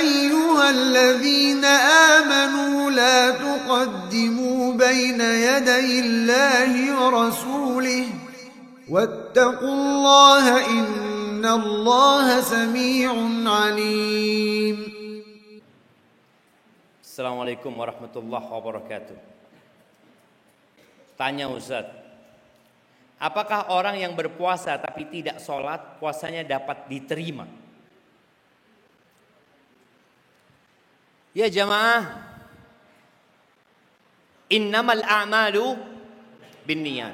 أيها الذين آمنوا لا تقدموا بين يدي الله ورسوله واتقوا الله إن الله سميع عليم. Assalamualaikum warahmatullahi wabarakatuh. Tanya Ustaz, apakah orang yang berpuasa tapi tidak sholat, puasanya dapat diterima? Ya jamaah, innamal a'malu binniyat.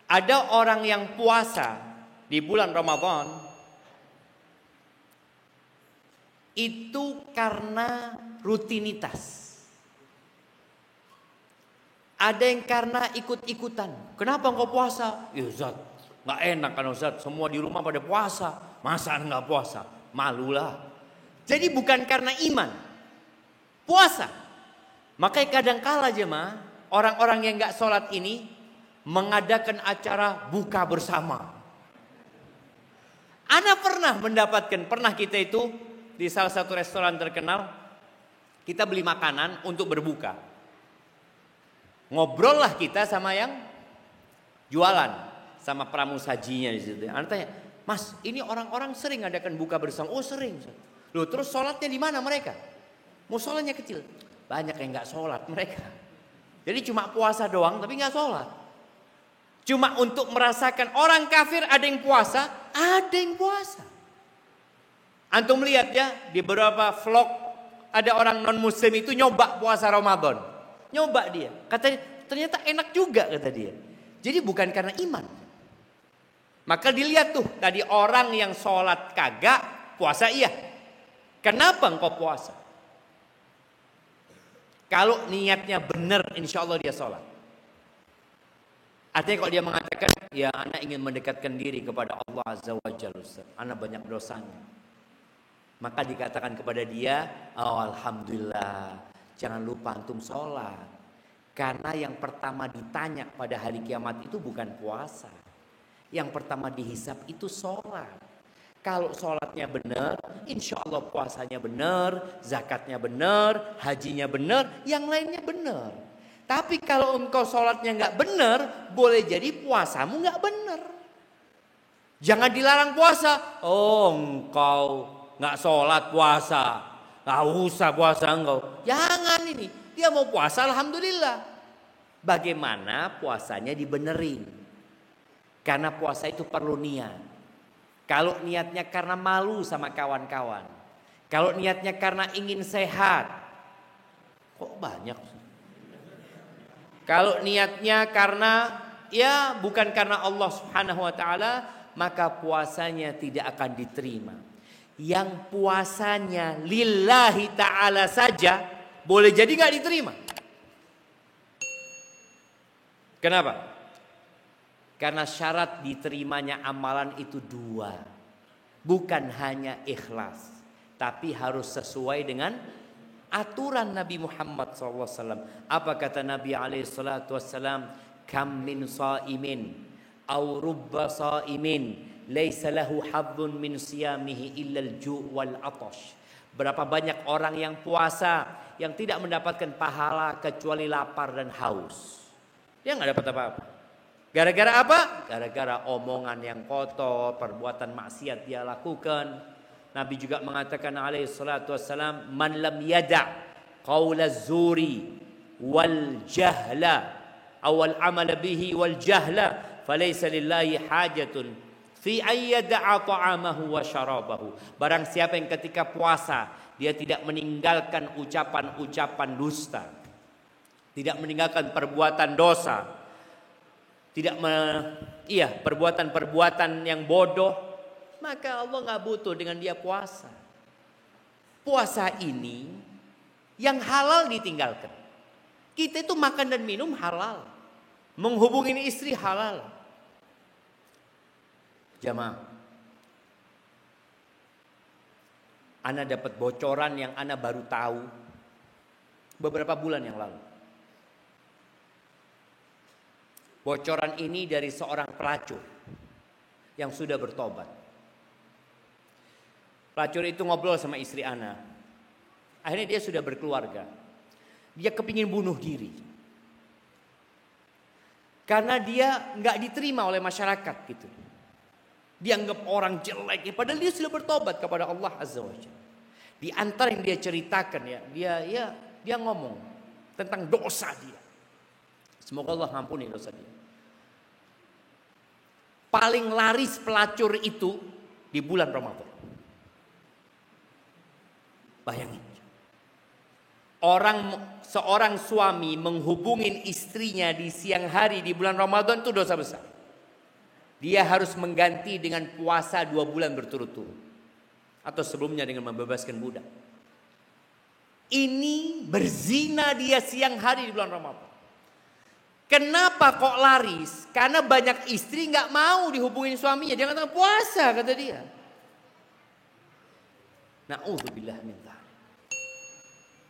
Ada orang yang puasa di bulan Ramadan itu karena rutinitas. Ada yang karena ikut-ikutan. Kenapa engkau puasa? Ya Ustaz, gak enak kan Ustaz, semua di rumah pada puasa. Masa gak puasa? Malulah. Jadi bukan karena iman, puasa. Makanya kadang-kala jemaah, orang-orang yang gak sholat ini mengadakan acara buka bersama. Ana pernah kita itu di salah satu restoran terkenal, kita beli makanan untuk berbuka. Ngobrol lah kita sama yang jualan, sama pramusajinya di situ. Ana tanya, Mas, ini orang-orang sering adakan buka bersama? Oh sering. Loh, terus sholatnya di mana mereka? Mau sholatnya kecil. Banyak yang nggak sholat mereka. Jadi cuma puasa doang, tapi nggak sholat. Cuma untuk merasakan orang kafir ada yang puasa, ada yang puasa. Antum lihat ya di beberapa vlog ada orang non muslim itu nyoba puasa Ramadan. Nyoba dia, katanya ternyata enak juga kata dia. Jadi bukan karena iman. Maka dilihat tuh tadi orang yang sholat kagak, puasa iya. Kenapa engkau puasa? Kalau niatnya benar, insya Allah dia sholat. Artinya kalau dia mengatakan, ya anak ingin mendekatkan diri kepada Allah Azza wa Jalla, anak banyak dosanya. Maka dikatakan kepada dia, oh alhamdulillah, jangan lupa antum sholat. Karena yang pertama ditanya pada hari kiamat itu bukan puasa. Yang pertama dihisap itu sholat. Kalau sholatnya benar, insya Allah puasanya benar, zakatnya benar, hajinya benar, yang lainnya benar. Tapi kalau engkau sholatnya nggak benar, boleh jadi puasamu nggak benar. Jangan dilarang puasa. Oh engkau nggak sholat puasa, nggak usah puasa engkau. Jangan ini, dia mau puasa alhamdulillah. Bagaimana puasanya dibenerin? Karena puasa itu perlu niat. Kalau niatnya karena malu sama kawan-kawan, kalau niatnya karena ingin sehat, kok banyak? Kalau niatnya karena ya bukan karena Allah Subhanahu wa taala, maka puasanya tidak akan diterima. Yang puasanya lillahi ta'ala saja boleh jadi gak diterima. Kenapa? Karena syarat diterimanya amalan itu dua. Bukan hanya ikhlas, tapi harus sesuai dengan aturan Nabi Muhammad SAW. Apa kata Nabi SAW? Kam min sa'imin aw rubba sa'imin laisa lahu hadzun min siyamihi illa al-ju' wal atash. Berapa banyak orang yang puasa yang tidak mendapatkan pahala kecuali lapar dan haus. Dia nggak dapat apa-apa. Gara-gara apa? Gara-gara omongan yang kotor, perbuatan maksiat dia lakukan. Nabi juga mengatakan alaihi salatu wassalam, man lam yada' qaula zuri wal jahla awal amal bihi wal jahla falaysa lillahi hajatun fi ayyada'a ta'amahu wa syarabahu. Barang siapa yang ketika puasa dia tidak meninggalkan ucapan-ucapan dusta, tidak meninggalkan perbuatan dosa, perbuatan-perbuatan yang bodoh, maka Allah nggak butuh dengan dia puasa. Puasa ini yang halal ditinggalkan. Kita itu makan dan minum halal, menghubungi istri halal. Jamaah, ana dapat bocoran yang ana baru tahu beberapa bulan yang lalu. Bocoran ini dari seorang pelacur. yang sudah bertobat. Pelacur itu ngobrol sama istri Ana. Akhirnya dia sudah berkeluarga. Dia kepingin bunuh diri. Karena dia nggak diterima oleh masyarakat gitu. Dianggap orang jelek. Padahal dia sudah bertobat kepada Allah Azza wa Jalla. Di antara yang dia ceritakan dia ngomong tentang dosa dia. Semoga Allah ampuni dosa dia. Paling laris pelacur itu di bulan Ramadan. Bayangin. Seorang suami menghubungin istrinya di siang hari di bulan Ramadan itu dosa besar. Dia harus mengganti dengan puasa 2 bulan berturut-turut. Atau sebelumnya dengan membebaskan budak. Ini berzina dia siang hari di bulan Ramadan. Kenapa kok laris? Karena banyak istri gak mau dihubungin suaminya. Dia katakan puasa kata dia. Na'udzubillah min dzalik.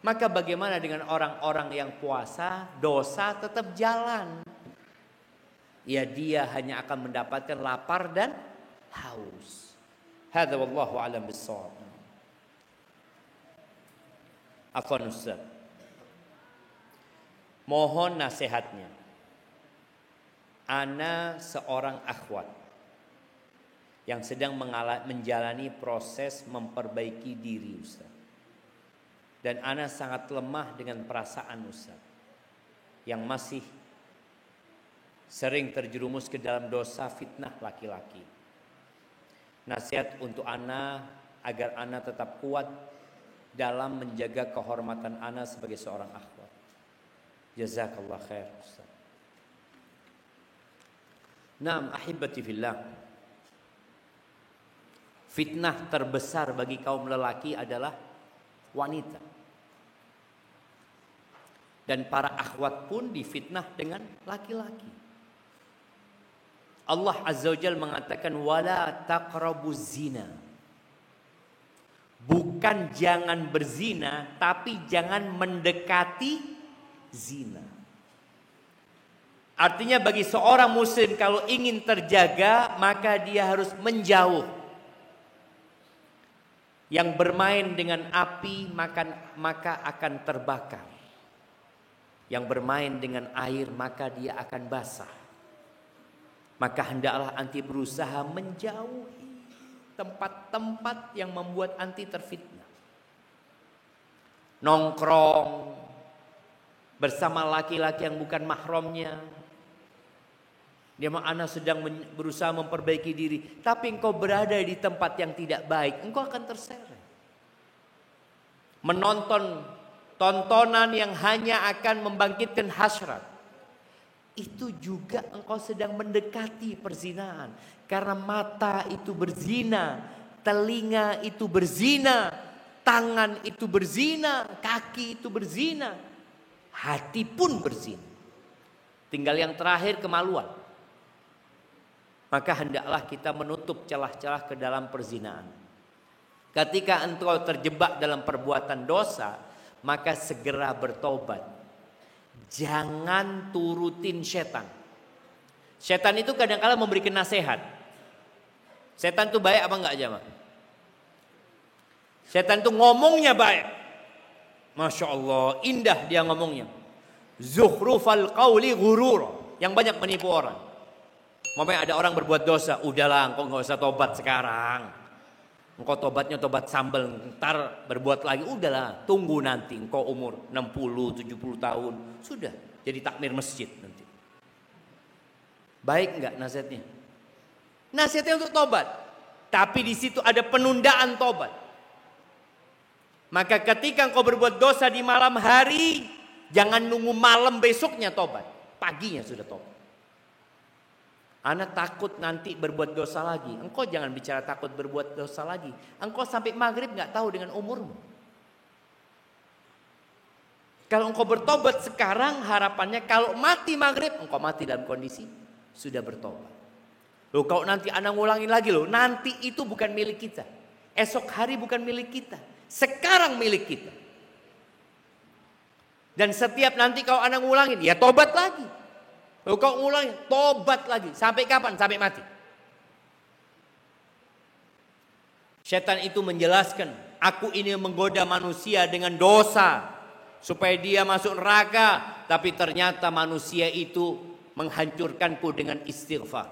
Maka bagaimana dengan orang-orang yang puasa, dosa tetap jalan. Ya dia hanya akan mendapatkan lapar dan haus. Hadza wallahu a'lam bissawab. Afwan Ustaz. Mohon nasihatnya. Ana seorang akhwat yang sedang menjalani proses memperbaiki diri Ustaz. Dan ana sangat lemah dengan perasaan Ustaz. Yang masih sering terjerumus ke dalam dosa fitnah laki-laki. Nasihat untuk ana agar ana tetap kuat dalam menjaga kehormatan ana sebagai seorang akhwat. Jazakallah khair Ustaz. Naam ahibati fillah. Fitnah terbesar bagi kaum lelaki adalah wanita. Dan para akhwat pun difitnah dengan laki-laki. Allah Azza wa Jalla mengatakan wala taqrabuz zina. Bukan jangan berzina, tapi jangan mendekati zina. Artinya bagi seorang muslim kalau ingin terjaga, maka dia harus menjauh. Yang bermain dengan api maka akan terbakar. Yang bermain dengan air maka dia akan basah. Maka hendaklah anti berusaha menjauhi tempat-tempat yang membuat anti terfitnah. Nongkrong bersama laki-laki yang bukan mahramnya. Dia anak sedang berusaha memperbaiki diri, tapi engkau berada di tempat yang tidak baik, engkau akan terseret. Menonton tontonan yang hanya akan membangkitkan hasrat, itu juga engkau sedang mendekati perzinahan. Karena mata itu berzina, telinga itu berzina, tangan itu berzina, kaki itu berzina, hati pun berzina. Tinggal yang terakhir kemaluan. Maka hendaklah kita menutup celah-celah ke dalam perzinahan. Ketika engkau terjebak dalam perbuatan dosa, maka segera bertobat. Jangan turutin setan. Setan itu kadang-kala memberikan nasihat. Setan itu baik apa enggak jemaah? Setan itu ngomongnya baik. Masya Allah, indah dia ngomongnya. Zuhrufal qawli ghurur. Yang banyak menipu orang. Mamanya ada orang berbuat dosa, udahlah engkau gak usah tobat sekarang. Engkau tobatnya tobat sambal, ntar berbuat lagi, udahlah tunggu nanti engkau umur 60, 70 tahun. Sudah jadi takmir masjid nanti. Baik enggak nasihatnya? Nasihatnya untuk tobat. Tapi di situ ada penundaan tobat. Maka ketika engkau berbuat dosa di malam hari, jangan nunggu malam besoknya tobat. Paginya sudah tobat. Anak takut nanti berbuat dosa lagi. Engkau jangan bicara takut berbuat dosa lagi. Engkau sampai maghrib gak tahu dengan umurmu. Kalau engkau bertobat sekarang, harapannya kalau mati maghrib, engkau mati dalam kondisi sudah bertobat. Loh, kalau nanti anak ngulangin lagi loh, nanti itu bukan milik kita. Esok hari bukan milik kita. Sekarang milik kita. Dan setiap nanti kalau anak ngulangin, ya tobat lagi. Loh, kau ngulangi, tobat lagi. Sampai kapan? Sampai mati. Setan itu menjelaskan, aku ini menggoda manusia dengan dosa supaya dia masuk neraka, tapi ternyata manusia itu menghancurkanku dengan istighfar.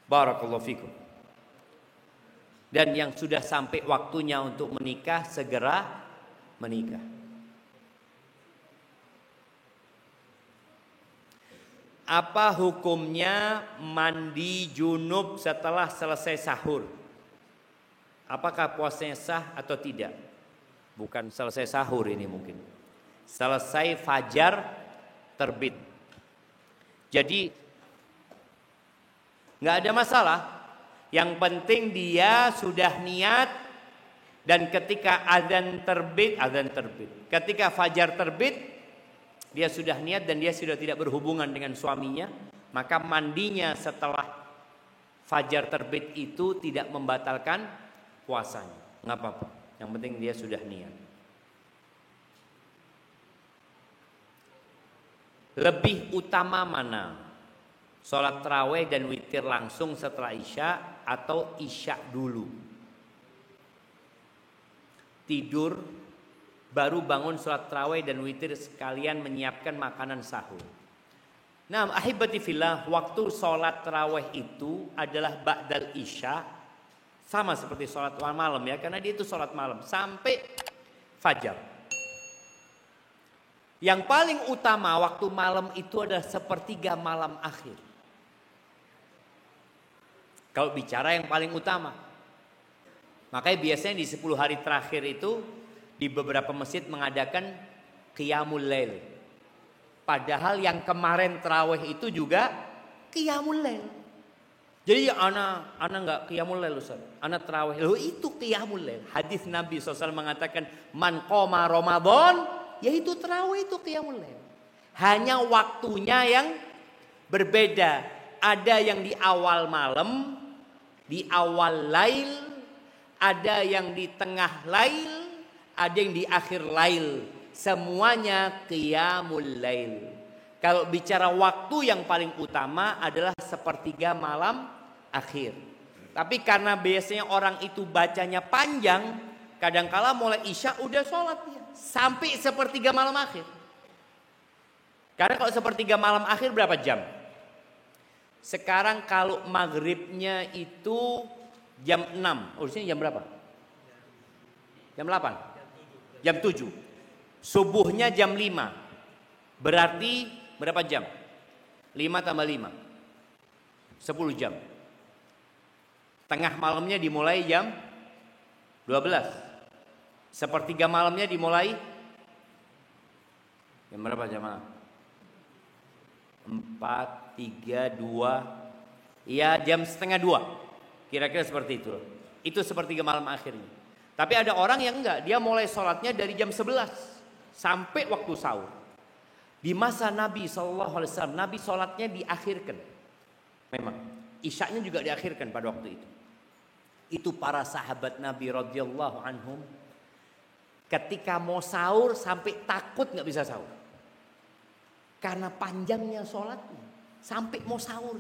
Barakallahu fikum. Dan yang sudah sampai waktunya untuk menikah, segera menikah. Apa hukumnya mandi junub setelah selesai sahur? Apakah puasanya sah atau tidak? Bukan selesai sahur ini mungkin. Selesai fajar terbit. Jadi nggak ada masalah. Yang penting dia sudah niat dan ketika azan terbit. Ketika fajar terbit, dia sudah niat dan dia sudah tidak berhubungan dengan suaminya, maka mandinya setelah fajar terbit itu tidak membatalkan puasanya. Nggak apa-apa. Yang penting dia sudah niat. Lebih utama mana? Sholat tarawih dan witir langsung setelah isya atau isya dulu? Tidur baru bangun sholat tarawih dan witir sekalian menyiapkan makanan sahur. Nah, ahibati fillah, waktu sholat tarawih itu adalah ba'dal isya, sama seperti sholat malam ya, karena dia itu sholat malam sampai fajar. Yang paling utama waktu malam itu adalah sepertiga malam akhir. Kalau bicara yang paling utama, makanya biasanya di 10 hari terakhir itu di beberapa masjid mengadakan qiyamul lail. Padahal yang kemarin tarawih itu juga qiyamul lail. Jadi ana enggak qiyamul lail Ustaz. Ana tarawih. Loh itu qiyamul lail. Hadis Nabi SAW mengatakan man qoma Ramadan, yaitu tarawih itu qiyamul lail. Hanya waktunya yang berbeda. Ada yang di awal malam, di awal lail, ada yang di tengah lail, ada yang di akhir lail. Semuanya qiyamul lail. Kalau bicara waktu yang paling utama adalah sepertiga malam akhir. Tapi karena biasanya orang itu bacanya panjang, kadangkala mulai isya udah sholat dia sampai sepertiga malam akhir. Karena kalau sepertiga malam akhir berapa jam? Sekarang kalau maghribnya itu jam 6, harusnya jam berapa? Jam 8? Jam 7. Subuhnya jam 5. Berarti berapa jam? 5 tambah 5. 10 jam. Tengah malamnya dimulai jam 12. Sepertiga malamnya dimulai jam berapa jamaah? 4, 3, 2. Ya jam setengah 2. Kira-kira seperti itu. Itu sepertiga malam akhirnya. Tapi ada orang yang enggak, dia mulai sholatnya dari jam 11 sampai waktu sahur. Di masa Nabi SAW, Nabi sholatnya diakhirkan. Memang, isyaknya juga diakhirkan pada waktu itu. Itu para sahabat Nabi radhiyallahu anhum, ketika mau sahur sampai takut nggak bisa sahur. Karena panjangnya sholatnya, sampai mau sahur.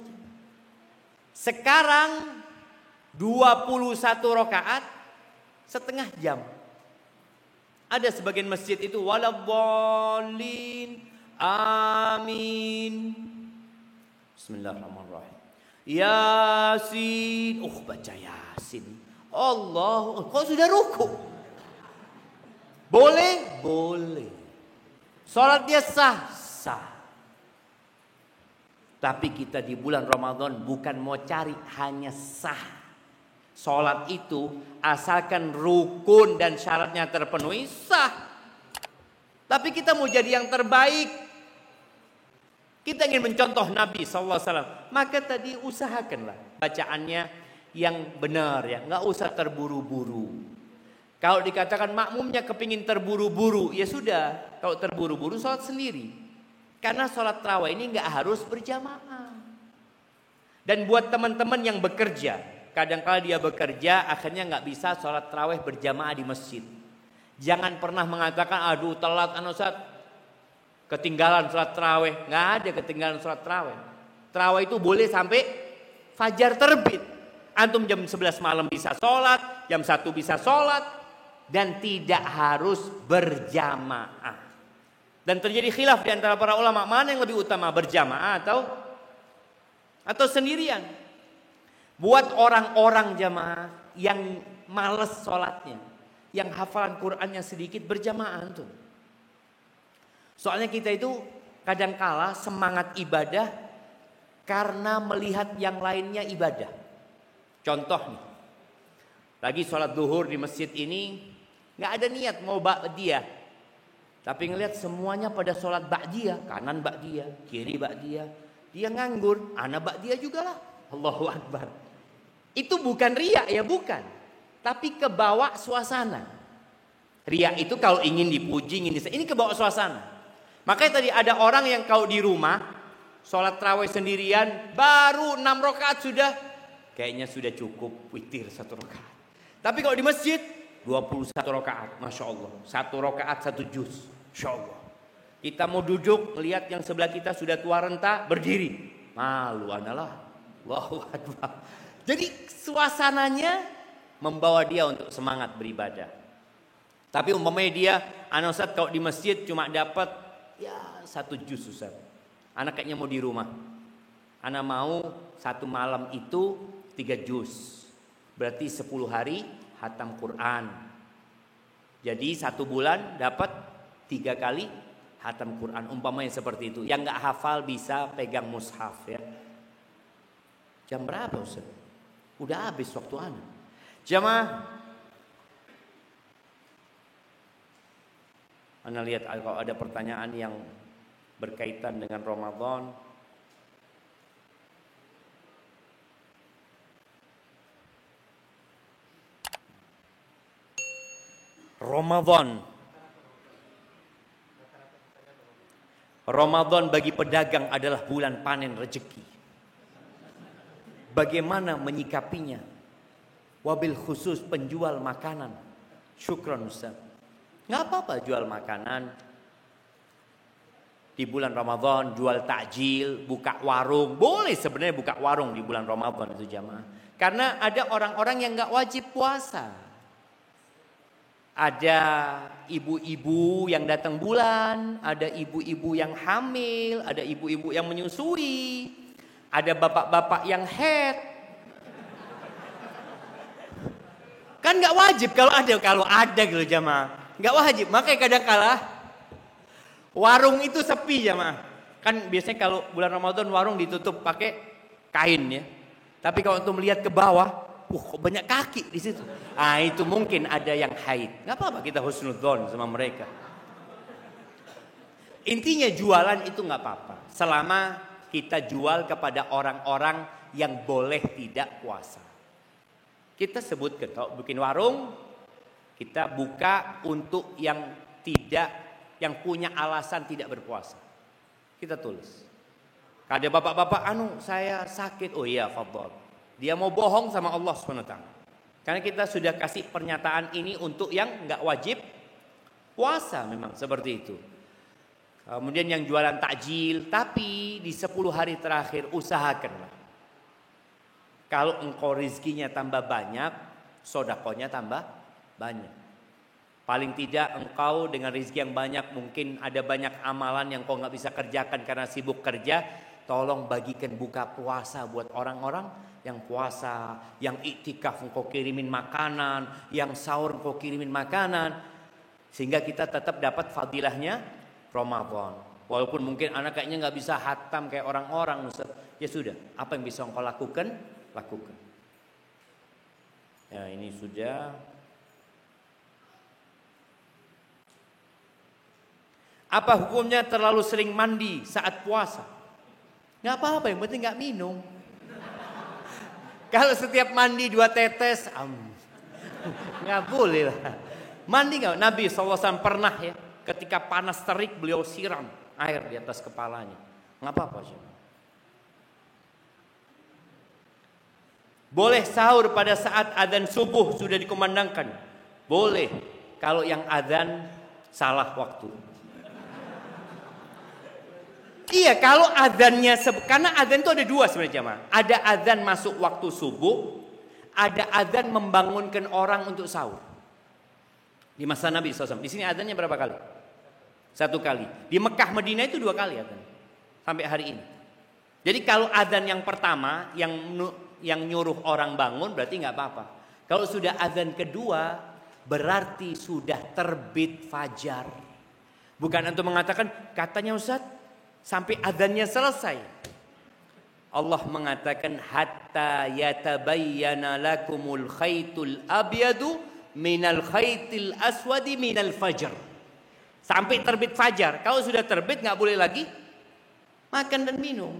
Sekarang 21 rakaat, setengah jam. Ada sebagian masjid itu waladhdallin, amin. Bismillahirrahmanirrahim. Yasin, baca Yasin. Allah, kok sudah ruku? Boleh? Boleh. Salat dia sah. Tapi kita di bulan Ramadan bukan mau cari hanya sah. Salat itu asalkan rukun dan syaratnya terpenuhi sah. Tapi kita mau jadi yang terbaik. Kita ingin mencontoh Nabi SAW. Maka tadi usahakanlah bacaannya yang benar ya. Nggak usah terburu-buru. Kalau dikatakan makmumnya kepingin terburu-buru, ya sudah. Kalau terburu-buru sholat sendiri. Karena sholat tarawih ini nggak harus berjamaah. Dan buat teman-teman yang bekerja, kadang-kala dia bekerja akhirnya nggak bisa sholat tarawih berjamaah di masjid. Jangan pernah mengatakan aduh telat Ustaz, ketinggalan sholat tarawih. Nggak ada ketinggalan sholat tarawih. Tarawih itu boleh sampai fajar terbit. Antum jam 11 malam bisa sholat, jam 1 bisa sholat, dan tidak harus berjamaah. Dan terjadi khilaf di antara para ulama, mana yang lebih utama, berjamaah atau sendirian. Buat orang-orang jamaah yang males sholatnya, yang hafalan Qur'annya sedikit, berjamaah tuh. Soalnya kita itu kadangkala semangat ibadah karena melihat yang lainnya ibadah. Contoh nih, lagi sholat zuhur di masjid ini, nggak ada niat mau ba'diyah, tapi ngelihat semuanya pada sholat ba'diyah, kanan ba'diyah, kiri ba'diyah, dia nganggur, ana ba'diyah juga lah, Allahu Akbar. Itu bukan riya ya, bukan, tapi kebawa suasana. Riya itu kalau ingin dipuji, ini kebawa suasana. Makanya tadi ada orang yang kalau di rumah sholat tarawih sendirian, baru 6 rakaat sudah, kayaknya sudah cukup witir 1 rakaat. Tapi kalau di masjid 21 rakaat, Masya Allah. 1 rakaat 1 juz, Masya Allah. Kita mau duduk, lihat yang sebelah kita sudah tua renta, berdiri, malu analah, Allahu Akbar. Jadi suasananya membawa dia untuk semangat beribadah. Tapi umpamanya dia, anak Ustaz kalau di masjid cuma dapat ya 1 juz Ustaz, anak kayaknya mau di rumah, anak mau 1 malam itu 3 juz, berarti 10 hari hatam Quran. Jadi 1 bulan dapat 3 kali hatam Quran, umpamanya seperti itu. Yang nggak hafal bisa pegang mushaf ya. Jam berapa Ustaz? Udah habis waktu anak. Jamaah, Anda lihat kalau ada pertanyaan yang berkaitan dengan Ramadan, Ramadan bagi pedagang adalah bulan panen rezeki. Bagaimana menyikapinya? Wabil khusus penjual makanan. Syukron Ustaz. Nggak apa-apa jual makanan di bulan Ramadan, jual takjil, buka warung. Boleh sebenarnya buka warung di bulan Ramadan itu jamaah. Karena ada orang-orang yang nggak wajib puasa. Ada ibu-ibu yang datang bulan, ada ibu-ibu yang hamil, ada ibu-ibu yang menyusui, ada bapak-bapak yang head. Kan nggak wajib kalau ada gitu jamaah. Nggak wajib, makanya kadang-kala warung itu sepi jamaah. Kan biasanya kalau bulan Ramadan warung ditutup pakai kain ya. Tapi kalau untuk melihat ke bawah, kok banyak kaki di situ. Ah itu mungkin ada yang haid. Nggak apa-apa kita husnudzon sama mereka. Intinya jualan itu nggak apa-apa, selama kita jual kepada orang-orang yang boleh tidak puasa. Kita sebutkan kalau bikin warung, kita buka untuk yang punya alasan tidak berpuasa. Kita tulis. Ada bapak-bapak, saya sakit. Oh iya, fadhol. Dia mau bohong sama Allah SWT. Karena kita sudah kasih pernyataan ini untuk yang nggak wajib puasa, memang seperti itu. Kemudian yang jualan takjil, tapi di 10 hari terakhir usahakanlah. Kalau engkau rizkinya tambah banyak, sodakonya tambah banyak. Paling tidak engkau dengan rizki yang banyak, mungkin ada banyak amalan yang kau nggak bisa kerjakan karena sibuk kerja. Tolong bagikan buka puasa buat orang-orang yang puasa, yang iktikaf engkau kirimin makanan, yang sahur engkau kirimin makanan, sehingga kita tetap dapat fadilahnya Ramadan. Walaupun mungkin anak kayaknya nggak bisa hatam kayak orang-orang, Ustaz. Ya sudah, apa yang bisa engkau lakukan? Lakukan. Ya ini sudah. Apa hukumnya terlalu sering mandi saat puasa? Nggak apa-apa, yang penting nggak minum. Kalau setiap mandi 2 tetes, nggak boleh lah. Mandi nggak? Nabi SAW pernah ya, ketika panas terik beliau siram air di atas kepalanya. Nggak apa-apa sih. Boleh sahur pada saat adzan subuh sudah dikumandangkan. Boleh kalau yang adzan salah waktu. Iya, kalau adzannya, karena adzan itu ada 2 sebenarnya jamaah. Ada adzan masuk waktu subuh, ada adzan membangunkan orang untuk sahur. Di masa Nabi SAW. Di sini adzannya berapa kali? 1 kali. Di Mekah Madinah itu 2 kali adzan. Sampai hari ini. Jadi kalau adzan yang pertama yang nyuruh orang bangun berarti nggak apa-apa. Kalau sudah adzan kedua berarti sudah terbit fajar. Bukan antum mengatakan katanya Ustaz sampai adzannya selesai. Allah mengatakan hatta yatabayyana lakumul khaitul abyadu minal khaitil aswadi minal fajr. Sampai terbit fajar. Kalau sudah terbit nggak boleh lagi makan dan minum.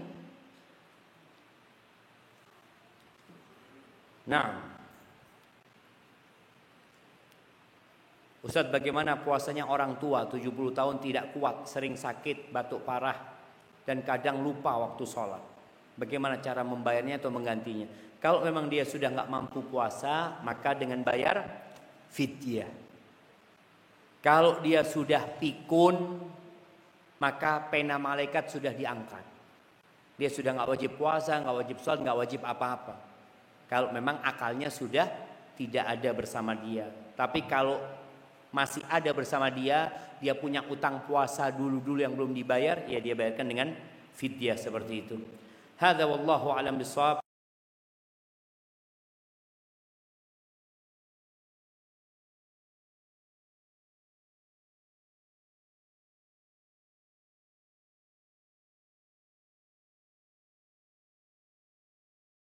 Nah, Ustaz, bagaimana puasanya orang tua 70 tahun tidak kuat, sering sakit, batuk parah, dan kadang lupa waktu sholat. Bagaimana cara membayarnya atau menggantinya? Kalau memang dia sudah nggak mampu puasa, maka dengan bayar fidyah. Kalau dia sudah pikun, maka pena malaikat sudah diangkat. Dia sudah nggak wajib puasa, nggak wajib sholat, nggak wajib apa-apa. Kalau memang akalnya sudah tidak ada bersama dia. Tapi kalau masih ada bersama dia, dia punya utang puasa dulu yang belum dibayar, ya dia bayarkan dengan fidyah seperti itu. Hadza wallahu a'lam bishawab.